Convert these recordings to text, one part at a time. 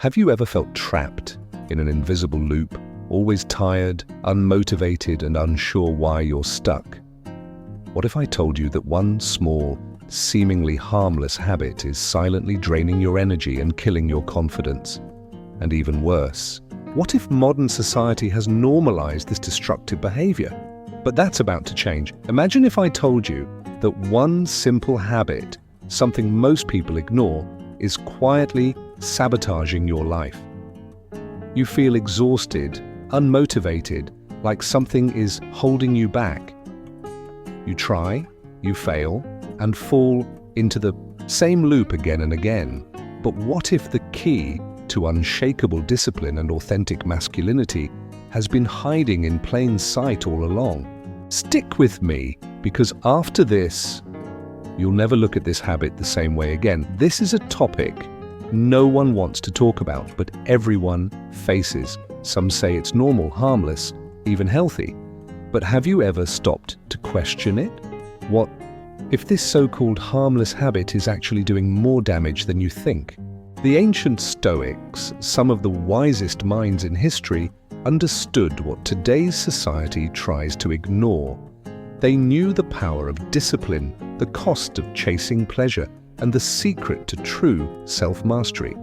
Have you ever felt trapped in an invisible loop, always tired, unmotivated, and unsure why you're stuck? What if I told you that one small, seemingly harmless habit is silently draining your energy and killing your confidence? And even worse, what if modern society has normalized this destructive behavior? But that's about to change. Imagine if I told you that one simple habit, something most people ignore, is quietly sabotaging your life. You feel exhausted, unmotivated, like something is holding you back. You try, you fail, and fall into the same loop again and again. But what if the key to unshakable discipline and authentic masculinity has been hiding in plain sight all along? Stick with me, because after this, you'll never look at this habit the same way again. This is a topic no one wants to talk about, but everyone faces. Some say it's normal, harmless, even healthy. But have you ever stopped to question it? What if this so-called harmless habit is actually doing more damage than you think? The ancient Stoics, some of the wisest minds in history, understood what today's society tries to ignore. They knew the power of discipline, the cost of chasing pleasure, and the secret to true self-mastery.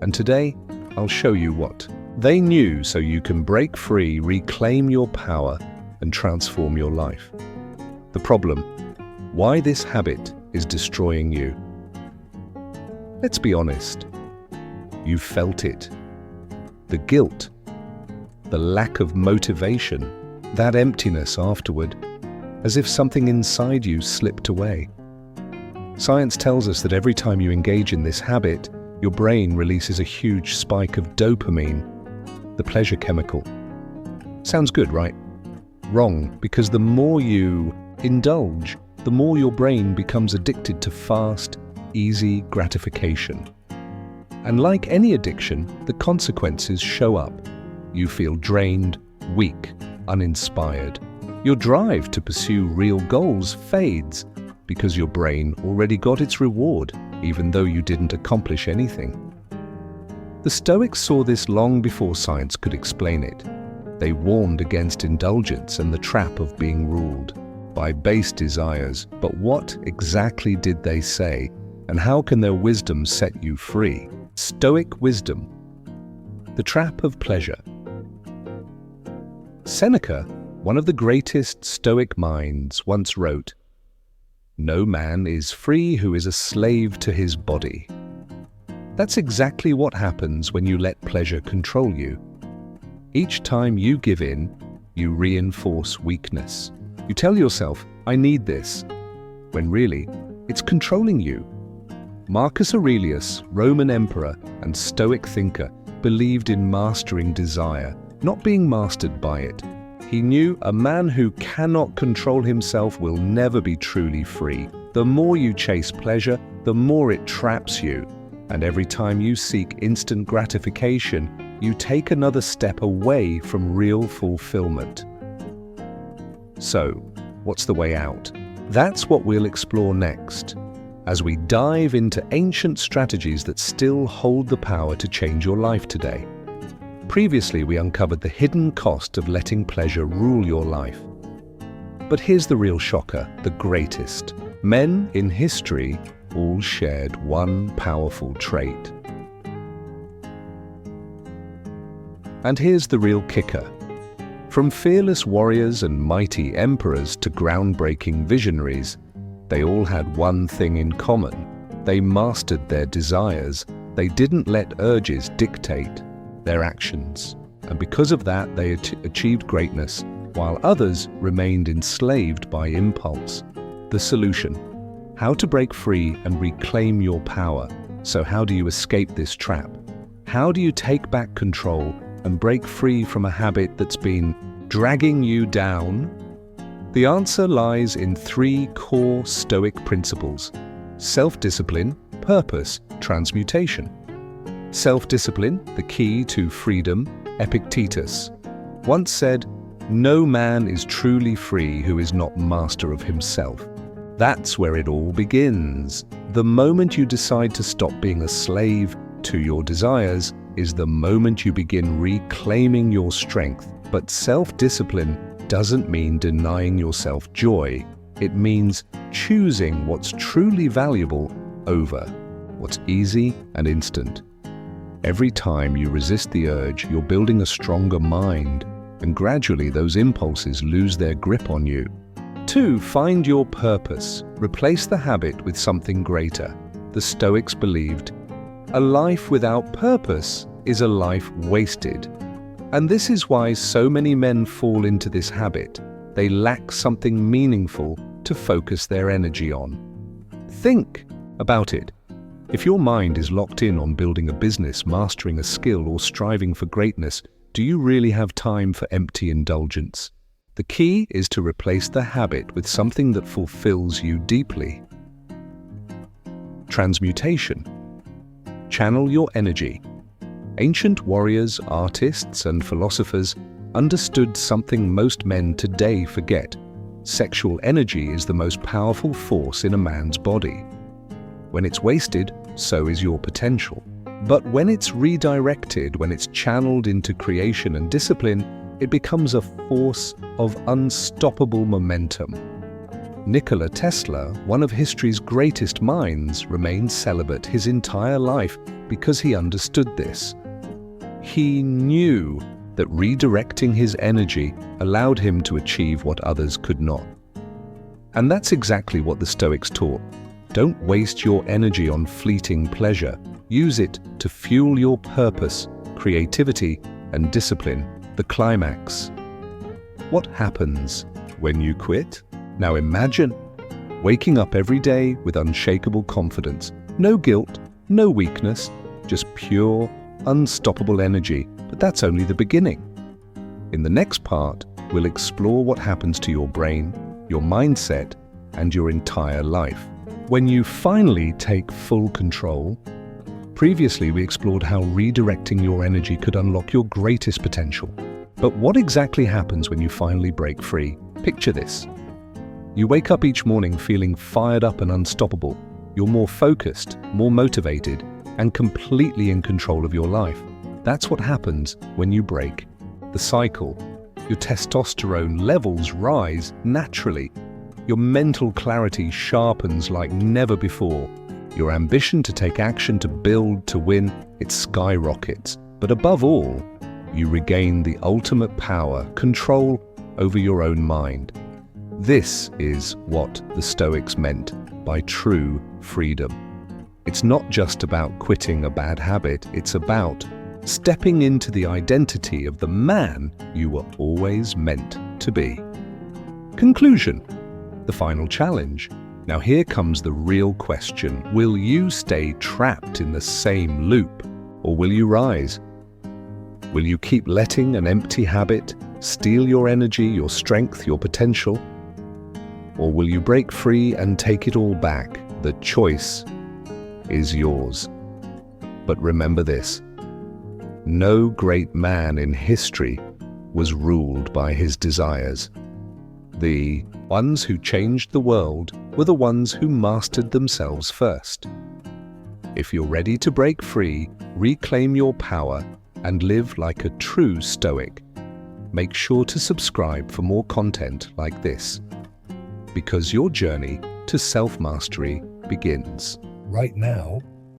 And today, I'll show you what they knew so you can break free, reclaim your power, and transform your life. The problem: why this habit is destroying you. Let's be honest. You felt it. The guilt, the lack of motivation, that emptiness afterward, as if something inside you slipped away. Science tells us that every time you engage in this habit, your brain releases a huge spike of dopamine, the pleasure chemical. Sounds good, right? Wrong, because the more you indulge, the more your brain becomes addicted to fast, easy gratification. And like any addiction, the consequences show up. You feel drained, weak, uninspired. Your drive to pursue real goals fades because your brain already got its reward, even though you didn't accomplish anything. The Stoics saw this long before science could explain it. They warned against indulgence and the trap of being ruled by base desires. But what exactly did they say, and how can their wisdom set you free? Stoic wisdom. The trap of pleasure. Seneca, one of the greatest Stoic minds, once wrote, "No man is free who is a slave to his body." That's exactly what happens when you let pleasure control you. Each time you give in, you reinforce weakness. You tell yourself, "I need this," when really, it's controlling you. Marcus Aurelius, Roman emperor and Stoic thinker, believed in mastering desire, not being mastered by it. He knew a man who cannot control himself will never be truly free. The more you chase pleasure, the more it traps you. And every time you seek instant gratification, you take another step away from real fulfillment. So, what's the way out? That's what we'll explore next, as we dive into ancient strategies that still hold the power to change your life today. Previously, we uncovered the hidden cost of letting pleasure rule your life. But here's the real shocker, the greatest. Men in history all shared one powerful trait. And here's the real kicker. From fearless warriors and mighty emperors to groundbreaking visionaries, they all had one thing in common. They mastered their desires. They didn't let urges dictate their actions. And because of that, they achieved greatness, while others remained enslaved by impulse. The solution: how to break free and reclaim your power. So how do you escape this trap? How do you take back control and break free from a habit that's been dragging you down? The answer lies in 3 core Stoic principles: self-discipline, purpose, transmutation. Self-discipline, the key to freedom. Epictetus once said, "No man is truly free who is not master of himself." That's where it all begins. The moment you decide to stop being a slave to your desires is the moment you begin reclaiming your strength. But self-discipline doesn't mean denying yourself joy. It means choosing what's truly valuable over what's easy and instant. Every time you resist the urge, you're building a stronger mind, and gradually those impulses lose their grip on you. 2. Find your purpose. Replace the habit with something greater. The Stoics believed, a life without purpose is a life wasted. And this is why so many men fall into this habit. They lack something meaningful to focus their energy on. Think about it. If your mind is locked in on building a business, mastering a skill, or striving for greatness, do you really have time for empty indulgence? The key is to replace the habit with something that fulfills you deeply. Transmutation. Channel your energy. Ancient warriors, artists, and philosophers understood something most men today forget. Sexual energy is the most powerful force in a man's body. When it's wasted, so is your potential. But when it's redirected, when it's channeled into creation and discipline, it becomes a force of unstoppable momentum. Nikola Tesla, one of history's greatest minds, remained celibate his entire life because he understood this. He knew that redirecting his energy allowed him to achieve what others could not. And that's exactly what the Stoics taught. Don't waste your energy on fleeting pleasure. Use it to fuel your purpose, creativity, and discipline. The climax. What happens when you quit? Now imagine waking up every day with unshakable confidence. No guilt, no weakness, just pure, unstoppable energy. But that's only the beginning. In the next part, we'll explore what happens to your brain, your mindset, and your entire life when you finally take full control. Previously, we explored how redirecting your energy could unlock your greatest potential. But what exactly happens when you finally break free? Picture this. You wake up each morning feeling fired up and unstoppable. You're more focused, more motivated, and completely in control of your life. That's what happens when you break the cycle. Your testosterone levels rise naturally. Your mental clarity sharpens like never before. Your ambition to take action, to build, to win, it skyrockets. But above all, you regain the ultimate power, control over your own mind. This is what the Stoics meant by true freedom. It's not just about quitting a bad habit, it's about stepping into the identity of the man you were always meant to be. Conclusion. The final challenge. Now here comes the real question. Will you stay trapped in the same loop, or will you rise? Will you keep letting an empty habit steal your energy, your strength, your potential? Or will you break free and take it all back? The choice is yours. But remember this. No great man in history was ruled by his desires. The ones who changed the world were the ones who mastered themselves first. If you're ready to break free, reclaim your power, and live like a true Stoic, make sure to subscribe for more content like this, because your journey to self-mastery begins right now.